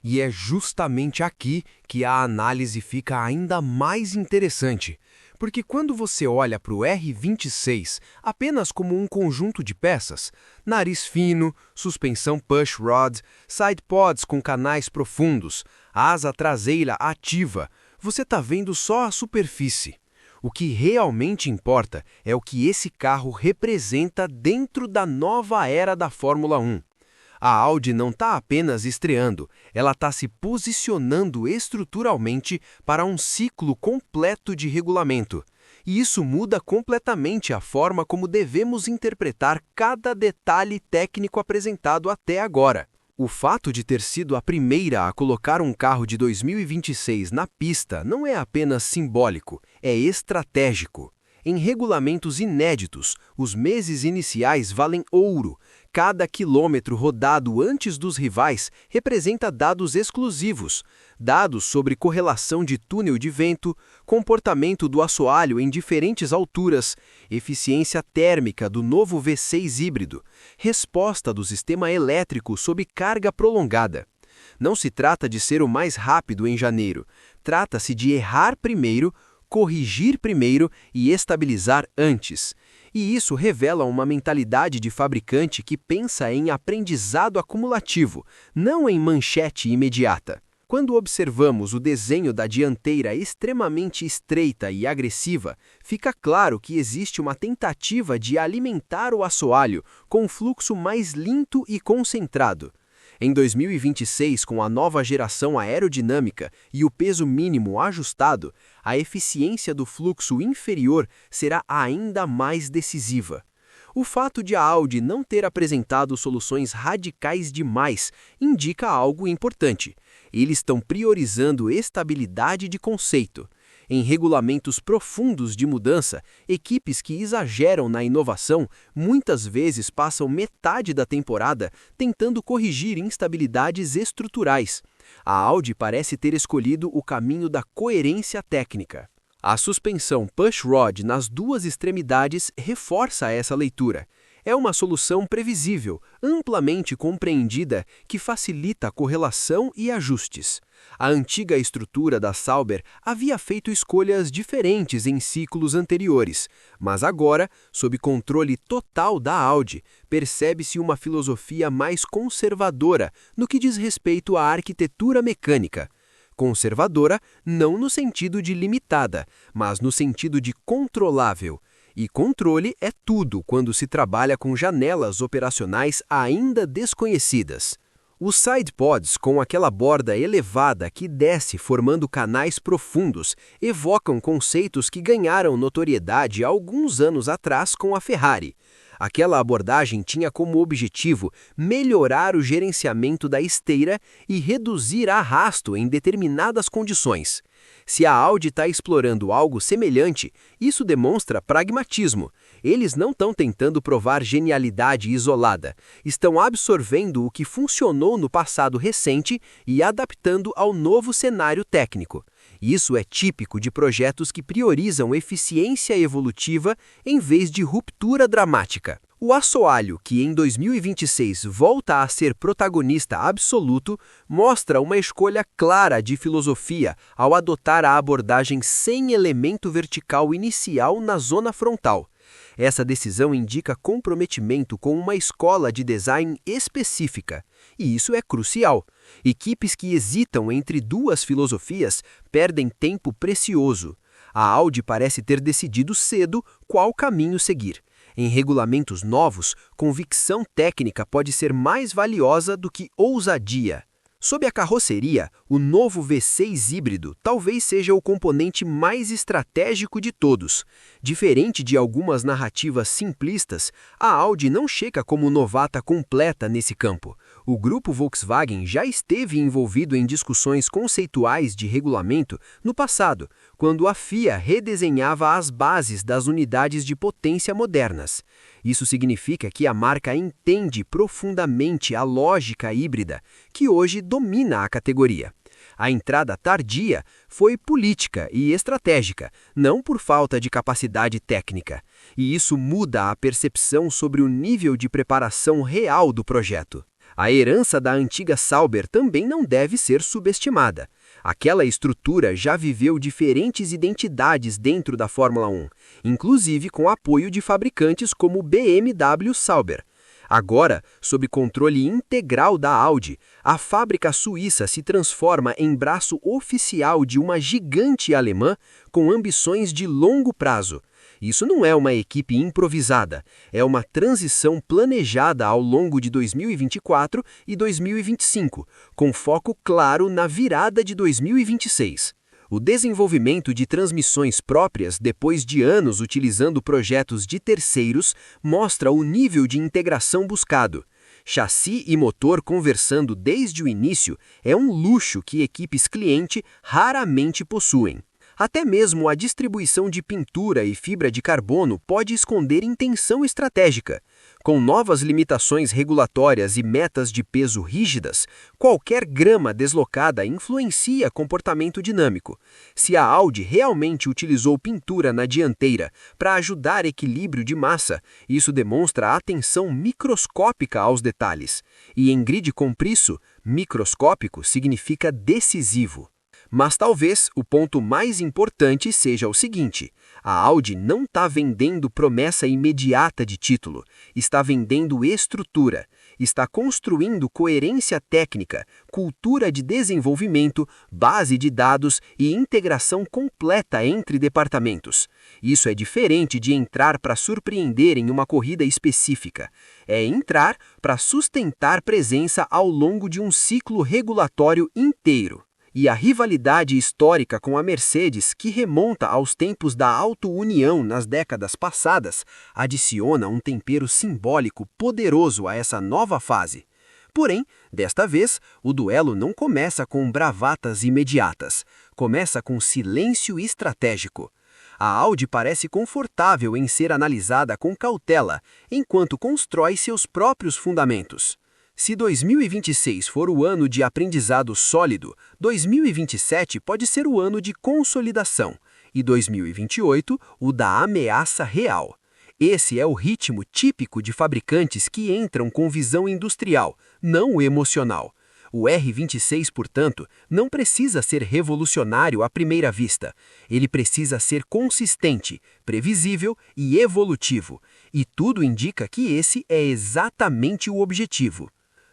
E é justamente aqui que a análise fica ainda mais interessante. Porque quando você olha para o R26 apenas como um conjunto de peças, nariz fino, suspensão push rod, side pods com canais profundos, asa traseira ativa, você está vendo só a superfície. O que realmente importa é o que esse carro representa dentro da nova era da Fórmula 1. A Audi não está apenas estreando, ela está se posicionando estruturalmente para um ciclo completo de regulamento. E isso muda completamente a forma como devemos interpretar cada detalhe técnico apresentado até agora. O fato de ter sido a primeira a colocar um carro de 2026 na pista não é apenas simbólico, é estratégico. Em regulamentos inéditos, os meses iniciais valem ouro. Cada quilômetro rodado antes dos rivais representa dados exclusivos. Dados sobre correlação de túnel de vento, comportamento do assoalho em diferentes alturas, eficiência térmica do novo V6 híbrido, resposta do sistema elétrico sob carga prolongada. Não se trata de ser o mais rápido em janeiro. Trata-se de errar primeiro, corrigir primeiro e estabilizar antes. E isso revela uma mentalidade de fabricante que pensa em aprendizado acumulativo, não em manchete imediata. Quando observamos o desenho da dianteira extremamente estreita e agressiva, fica claro que existe uma tentativa de alimentar o assoalho com um fluxo mais lento e concentrado. Em 2026, com a nova geração aerodinâmica e o peso mínimo ajustado, a eficiência do fluxo inferior será ainda mais decisiva. O fato de a Audi não ter apresentado soluções radicais demais indica algo importante. Eles estão priorizando estabilidade de conceito. Em regulamentos profundos de mudança, equipes que exageram na inovação muitas vezes passam metade da temporada tentando corrigir instabilidades estruturais. A Audi parece ter escolhido o caminho da coerência técnica. A suspensão push rod nas duas extremidades reforça essa leitura. É uma solução previsível, amplamente compreendida, que facilita a correlação e ajustes. A antiga estrutura da Sauber havia feito escolhas diferentes em ciclos anteriores, mas agora, sob controle total da Audi, percebe-se uma filosofia mais conservadora no que diz respeito à arquitetura mecânica. Conservadora não no sentido de limitada, mas no sentido de controlável. E controle é tudo quando se trabalha com janelas operacionais ainda desconhecidas. Os sidepods, com aquela borda elevada que desce formando canais profundos, evocam conceitos que ganharam notoriedade há alguns anos atrás com a Ferrari. Aquela abordagem tinha como objetivo melhorar o gerenciamento da esteira e reduzir arrasto em determinadas condições. Se a Audi está explorando algo semelhante, isso demonstra pragmatismo. Eles não estão tentando provar genialidade isolada, estão absorvendo o que funcionou no passado recente e adaptando ao novo cenário técnico. Isso é típico de projetos que priorizam eficiência evolutiva em vez de ruptura dramática. O assoalho, que em 2026 volta a ser protagonista absoluto, mostra uma escolha clara de filosofia ao adotar a abordagem sem elemento vertical inicial na zona frontal. Essa decisão indica comprometimento com uma escola de design específica, e isso é crucial. Equipes que hesitam entre duas filosofias perdem tempo precioso. A Audi parece ter decidido cedo qual caminho seguir. Em regulamentos novos, convicção técnica pode ser mais valiosa do que ousadia. Sob a carroceria, o novo V6 híbrido talvez seja o componente mais estratégico de todos. Diferente de algumas narrativas simplistas, a Audi não chega como novata completa nesse campo. O grupo Volkswagen já esteve envolvido em discussões conceituais de regulamento no passado, quando a FIA redesenhava as bases das unidades de potência modernas. Isso significa que a marca entende profundamente a lógica híbrida, que hoje domina a categoria. A entrada tardia foi política e estratégica, não por falta de capacidade técnica. E isso muda a percepção sobre o nível de preparação real do projeto. A herança da antiga Sauber também não deve ser subestimada. Aquela estrutura já viveu diferentes identidades dentro da Fórmula 1, inclusive com apoio de fabricantes como BMW Sauber. Agora, sob controle integral da Audi, a fábrica suíça se transforma em braço oficial de uma gigante alemã com ambições de longo prazo. Isso não é uma equipe improvisada, é uma transição planejada ao longo de 2024 e 2025, com foco claro na virada de 2026. O desenvolvimento de transmissões próprias, depois de anos utilizando projetos de terceiros, mostra o nível de integração buscado. Chassi e motor conversando desde o início é um luxo que equipes cliente raramente possuem. Até mesmo a distribuição de pintura e fibra de carbono pode esconder intenção estratégica. Com novas limitações regulatórias e metas de peso rígidas, qualquer grama deslocada influencia comportamento dinâmico. Se a Audi realmente utilizou pintura na dianteira para ajudar equilíbrio de massa, isso demonstra atenção microscópica aos detalhes. E em grid comprisso, microscópico significa decisivo. Mas talvez o ponto mais importante seja o seguinte: a Audi não está vendendo promessa imediata de título, está vendendo estrutura, está construindo coerência técnica, cultura de desenvolvimento, base de dados e integração completa entre departamentos. Isso é diferente de entrar para surpreender em uma corrida específica. É entrar para sustentar presença ao longo de um ciclo regulatório inteiro. E a rivalidade histórica com a Mercedes, que remonta aos tempos da auto-união nas décadas passadas, adiciona um tempero simbólico poderoso a essa nova fase. Porém, desta vez, o duelo não começa com bravatas imediatas, começa com silêncio estratégico. A Audi parece confortável em ser analisada com cautela, enquanto constrói seus próprios fundamentos. Se 2026 for o ano de aprendizado sólido, 2027 pode ser o ano de consolidação e 2028 o da ameaça real. Esse é o ritmo típico de fabricantes que entram com visão industrial, não emocional. O R26, portanto, não precisa ser revolucionário à primeira vista. Ele precisa ser consistente, previsível e evolutivo. E tudo indica que esse é exatamente o objetivo.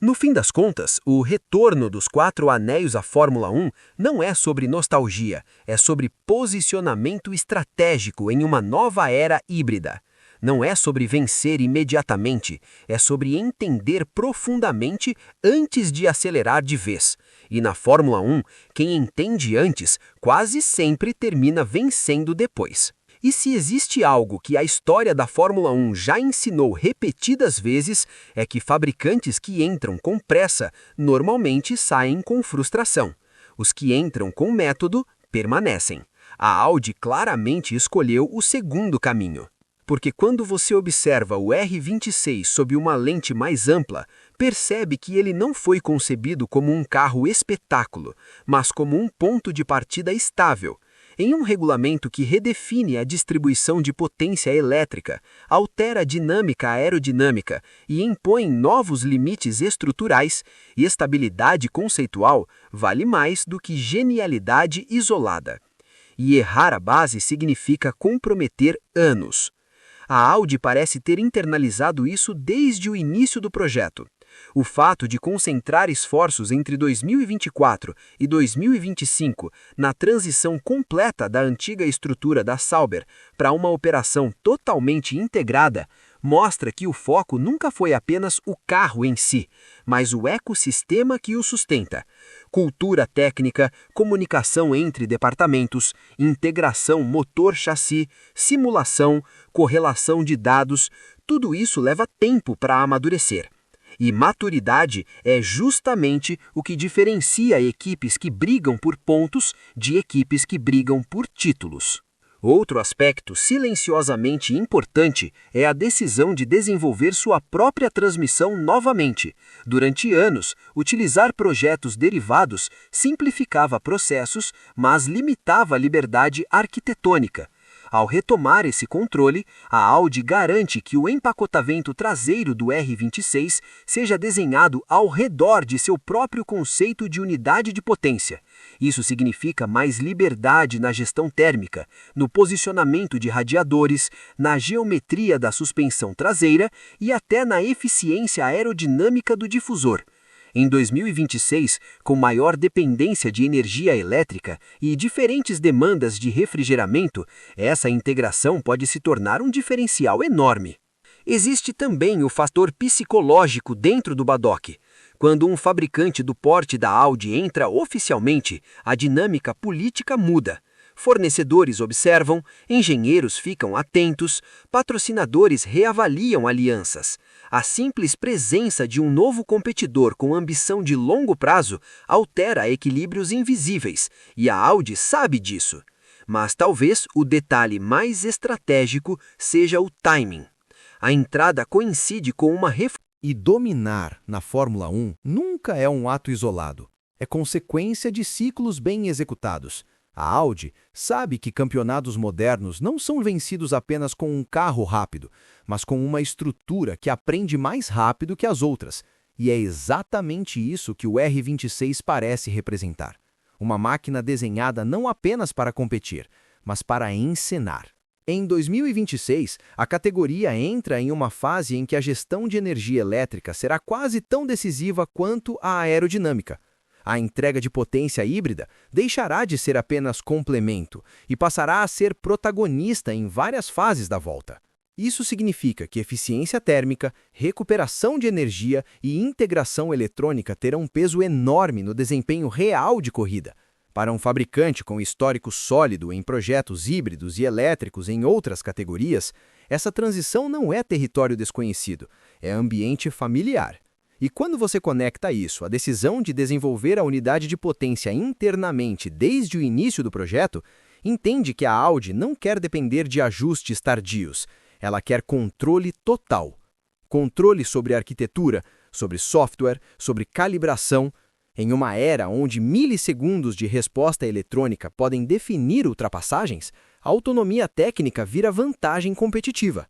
No fim das contas, o retorno dos 4 anéis à Fórmula 1 não é sobre nostalgia, é sobre posicionamento estratégico em uma nova era híbrida. Não é sobre vencer imediatamente, é sobre entender profundamente antes de acelerar de vez. E na Fórmula 1, quem entende antes quase sempre termina vencendo depois. E se existe algo que a história da Fórmula 1 já ensinou repetidas vezes, é que fabricantes que entram com pressa normalmente saem com frustração. Os que entram com método permanecem. A Audi claramente escolheu o segundo caminho. Porque quando você observa o R26 sob uma lente mais ampla, percebe que ele não foi concebido como um carro espetáculo, mas como um ponto de partida estável. Em um regulamento que redefine a distribuição de potência elétrica, altera a dinâmica aerodinâmica e impõe novos limites estruturais, estabilidade conceitual vale mais do que genialidade isolada. E errar a base significa comprometer anos. A Audi parece ter internalizado isso desde o início do projeto. O fato de concentrar esforços entre 2024 e 2025 na transição completa da antiga estrutura da Sauber para uma operação totalmente integrada mostra que o foco nunca foi apenas o carro em si, mas o ecossistema que o sustenta. Cultura técnica, comunicação entre departamentos, integração motor-chassi, simulação, correlação de dados, tudo isso leva tempo para amadurecer. E maturidade é justamente o que diferencia equipes que brigam por pontos de equipes que brigam por títulos. Outro aspecto silenciosamente importante é a decisão de desenvolver sua própria transmissão novamente. Durante anos, utilizar projetos derivados simplificava processos, mas limitava a liberdade arquitetônica. Ao retomar esse controle, a Audi garante que o empacotamento traseiro do R26 seja desenhado ao redor de seu próprio conceito de unidade de potência. Isso significa mais liberdade na gestão térmica, no posicionamento de radiadores, na geometria da suspensão traseira e até na eficiência aerodinâmica do difusor. Em 2026, com maior dependência de energia elétrica e diferentes demandas de refrigeramento, essa integração pode se tornar um diferencial enorme. Existe também o fator psicológico dentro do paddock. Quando um fabricante do porte da Audi entra oficialmente, a dinâmica política muda. Fornecedores observam, engenheiros ficam atentos, patrocinadores reavaliam alianças. A simples presença de um novo competidor com ambição de longo prazo altera equilíbrios invisíveis, e a Audi sabe disso. Mas talvez o detalhe mais estratégico seja o timing. A entrada coincide com uma E dominar na Fórmula 1 nunca é um ato isolado. É consequência de ciclos bem executados. A Audi sabe que campeonatos modernos não são vencidos apenas com um carro rápido, mas com uma estrutura que aprende mais rápido que as outras. E é exatamente isso que o R26 parece representar. Uma máquina desenhada não apenas para competir, mas para encenar. Em 2026, a categoria entra em uma fase em que a gestão de energia elétrica será quase tão decisiva quanto a aerodinâmica. A entrega de potência híbrida deixará de ser apenas complemento e passará a ser protagonista em várias fases da volta. Isso significa que eficiência térmica, recuperação de energia e integração eletrônica terão um peso enorme no desempenho real de corrida. Para um fabricante com histórico sólido em projetos híbridos e elétricos em outras categorias, essa transição não é território desconhecido, é ambiente familiar. E quando você conecta isso à decisão de desenvolver a unidade de potência internamente desde o início do projeto, entende que a Audi não quer depender de ajustes tardios, ela quer controle total. Controle sobre arquitetura, sobre software, sobre calibração. Em uma era onde milissegundos de resposta eletrônica podem definir ultrapassagens, a autonomia técnica vira vantagem competitiva.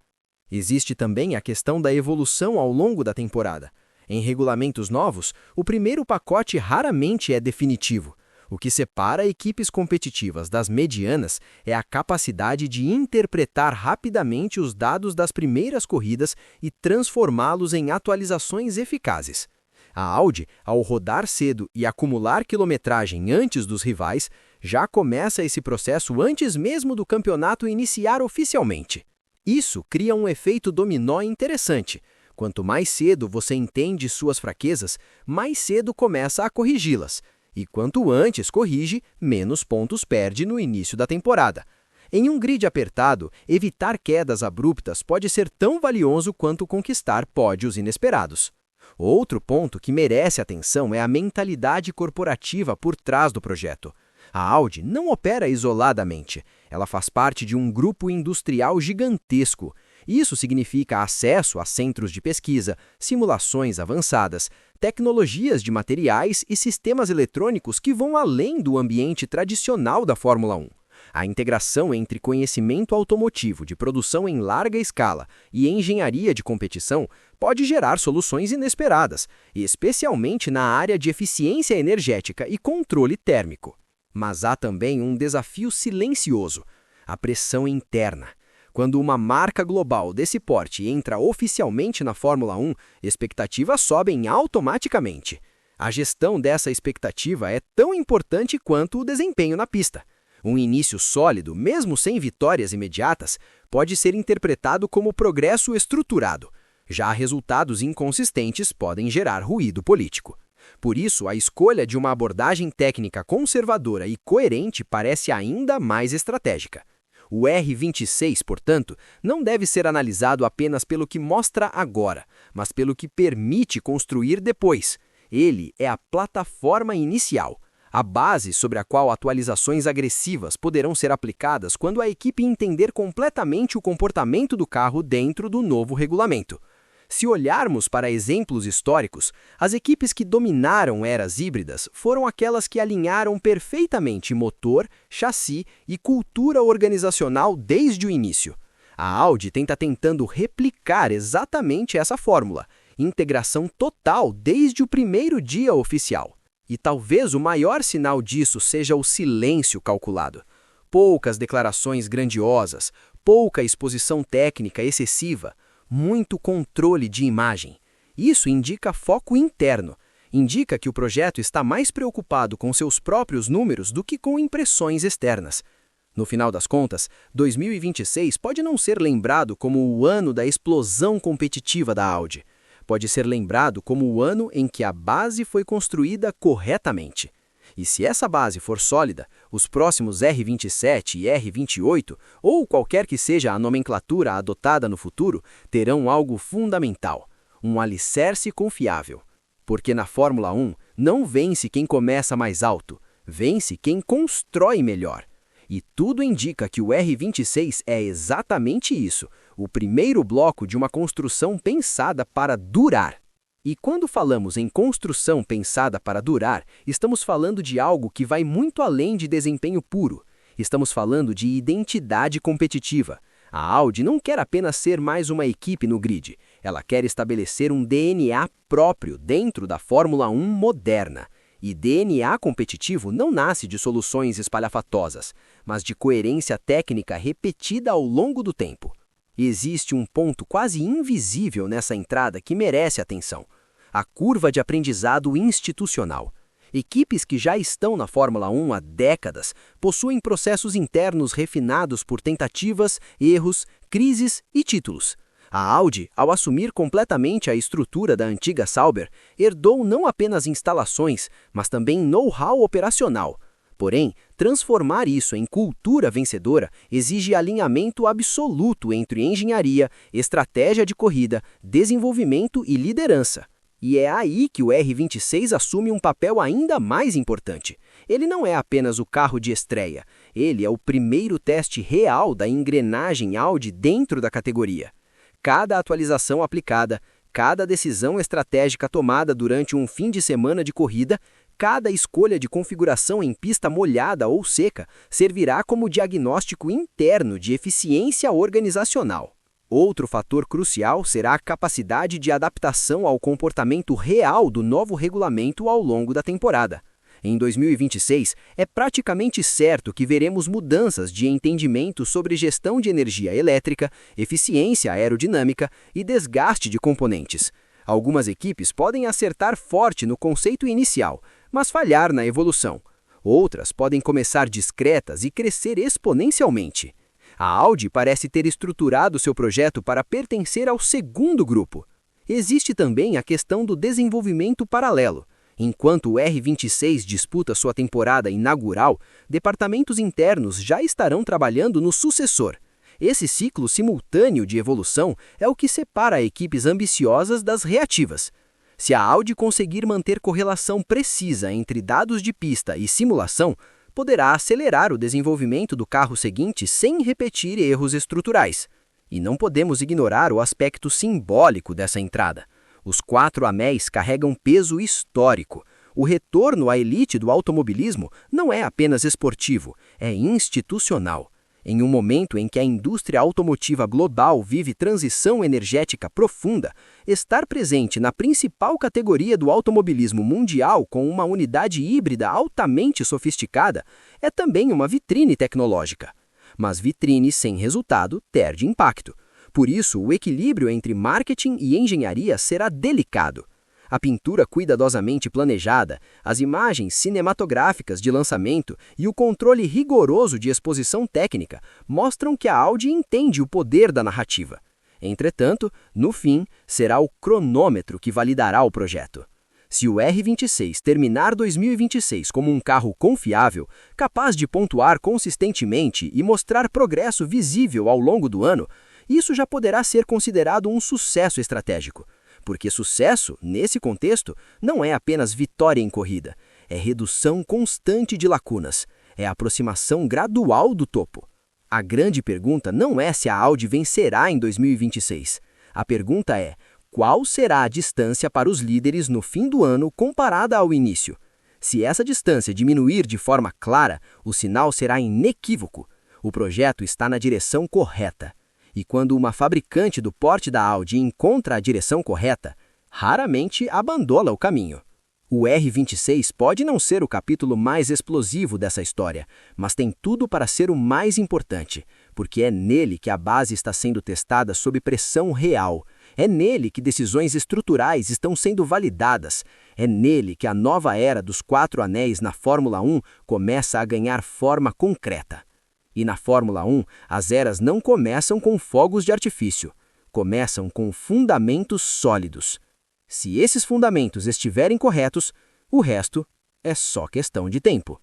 Existe também a questão da evolução ao longo da temporada. Em regulamentos novos, o primeiro pacote raramente é definitivo. O que separa equipes competitivas das medianas é a capacidade de interpretar rapidamente os dados das primeiras corridas e transformá-los em atualizações eficazes. A Audi, ao rodar cedo e acumular quilometragem antes dos rivais, já começa esse processo antes mesmo do campeonato iniciar oficialmente. Isso cria um efeito dominó interessante. Quanto mais cedo você entende suas fraquezas, mais cedo começa a corrigi-las. E quanto antes corrige, menos pontos perde no início da temporada. Em um grid apertado, evitar quedas abruptas pode ser tão valioso quanto conquistar pódios inesperados. Outro ponto que merece atenção é a mentalidade corporativa por trás do projeto. A Audi não opera isoladamente, ela faz parte de um grupo industrial gigantesco. Isso significa acesso a centros de pesquisa, simulações avançadas, tecnologias de materiais e sistemas eletrônicos que vão além do ambiente tradicional da Fórmula 1. A integração entre conhecimento automotivo de produção em larga escala e engenharia de competição pode gerar soluções inesperadas, especialmente na área de eficiência energética e controle térmico. Mas há também um desafio silencioso: a pressão interna. Quando uma marca global desse porte entra oficialmente na Fórmula 1, expectativas sobem automaticamente. A gestão dessa expectativa é tão importante quanto o desempenho na pista. Um início sólido, mesmo sem vitórias imediatas, pode ser interpretado como progresso estruturado. Já resultados inconsistentes podem gerar ruído político. Por isso, a escolha de uma abordagem técnica conservadora e coerente parece ainda mais estratégica. O R26, portanto, não deve ser analisado apenas pelo que mostra agora, mas pelo que permite construir depois. Ele é a plataforma inicial, a base sobre a qual atualizações agressivas poderão ser aplicadas quando a equipe entender completamente o comportamento do carro dentro do novo regulamento. Se olharmos para exemplos históricos, as equipes que dominaram eras híbridas foram aquelas que alinharam perfeitamente motor, chassi e cultura organizacional desde o início. A Audi tentando replicar exatamente essa fórmula, integração total desde o primeiro dia oficial. E talvez o maior sinal disso seja o silêncio calculado. Poucas declarações grandiosas, pouca exposição técnica excessiva, muito controle de imagem. Isso indica foco interno. Indica que o projeto está mais preocupado com seus próprios números do que com impressões externas. No final das contas, 2026 pode não ser lembrado como o ano da explosão competitiva da Audi. Pode ser lembrado como o ano em que a base foi construída corretamente. E se essa base for sólida, os próximos R27 e R28, ou qualquer que seja a nomenclatura adotada no futuro, terão algo fundamental, um alicerce confiável. Porque na Fórmula 1 não vence quem começa mais alto, vence quem constrói melhor. E tudo indica que o R26 é exatamente isso, o primeiro bloco de uma construção pensada para durar. E quando falamos em construção pensada para durar, estamos falando de algo que vai muito além de desempenho puro. Estamos falando de identidade competitiva. A Audi não quer apenas ser mais uma equipe no grid. Ela quer estabelecer um DNA próprio dentro da Fórmula 1 moderna. E DNA competitivo não nasce de soluções espalhafatosas, mas de coerência técnica repetida ao longo do tempo. Existe um ponto quase invisível nessa entrada que merece atenção: a curva de aprendizado institucional. Equipes que já estão na Fórmula 1 há décadas possuem processos internos refinados por tentativas, erros, crises e títulos. A Audi, ao assumir completamente a estrutura da antiga Sauber, herdou não apenas instalações, mas também know-how operacional. Porém, transformar isso em cultura vencedora exige alinhamento absoluto entre engenharia, estratégia de corrida, desenvolvimento e liderança. E é aí que o R26 assume um papel ainda mais importante. Ele não é apenas o carro de estreia, ele é o primeiro teste real da engrenagem Audi dentro da categoria. Cada atualização aplicada, cada decisão estratégica tomada durante um fim de semana de corrida, cada escolha de configuração em pista molhada ou seca servirá como diagnóstico interno de eficiência organizacional. Outro fator crucial será a capacidade de adaptação ao comportamento real do novo regulamento ao longo da temporada. Em 2026, é praticamente certo que veremos mudanças de entendimento sobre gestão de energia elétrica, eficiência aerodinâmica e desgaste de componentes. Algumas equipes podem acertar forte no conceito inicial, mas falhar na evolução. Outras podem começar discretas e crescer exponencialmente. A Audi parece ter estruturado seu projeto para pertencer ao segundo grupo. Existe também a questão do desenvolvimento paralelo. Enquanto o R26 disputa sua temporada inaugural, departamentos internos já estarão trabalhando no sucessor. Esse ciclo simultâneo de evolução é o que separa equipes ambiciosas das reativas. Se a Audi conseguir manter correlação precisa entre dados de pista e simulação, poderá acelerar o desenvolvimento do carro seguinte sem repetir erros estruturais. E não podemos ignorar o aspecto simbólico dessa entrada. Os 4 anéis carregam peso histórico. O retorno à elite do automobilismo não é apenas esportivo, é institucional. Em um momento em que a indústria automotiva global vive transição energética profunda, estar presente na principal categoria do automobilismo mundial com uma unidade híbrida altamente sofisticada é também uma vitrine tecnológica. Mas vitrine sem resultado perde impacto. Por isso, o equilíbrio entre marketing e engenharia será delicado. A pintura cuidadosamente planejada, as imagens cinematográficas de lançamento e o controle rigoroso de exposição técnica mostram que a Audi entende o poder da narrativa. Entretanto, no fim, será o cronômetro que validará o projeto. Se o R26 terminar 2026 como um carro confiável, capaz de pontuar consistentemente e mostrar progresso visível ao longo do ano, isso já poderá ser considerado um sucesso estratégico. Porque sucesso, nesse contexto, não é apenas vitória em corrida, é redução constante de lacunas, é aproximação gradual do topo. A grande pergunta não é se a Audi vencerá em 2026. A pergunta é: qual será a distância para os líderes no fim do ano comparada ao início. Se essa distância diminuir de forma clara, o sinal será inequívoco. O projeto está na direção correta. E quando uma fabricante do porte da Audi encontra a direção correta, raramente abandona o caminho. O R26 pode não ser o capítulo mais explosivo dessa história, mas tem tudo para ser o mais importante, porque é nele que a base está sendo testada sob pressão real. É nele que decisões estruturais estão sendo validadas. É nele que a nova era dos 4 anéis na Fórmula 1 começa a ganhar forma concreta. E na Fórmula 1, as eras não começam com fogos de artifício, começam com fundamentos sólidos. Se esses fundamentos estiverem corretos, o resto é só questão de tempo.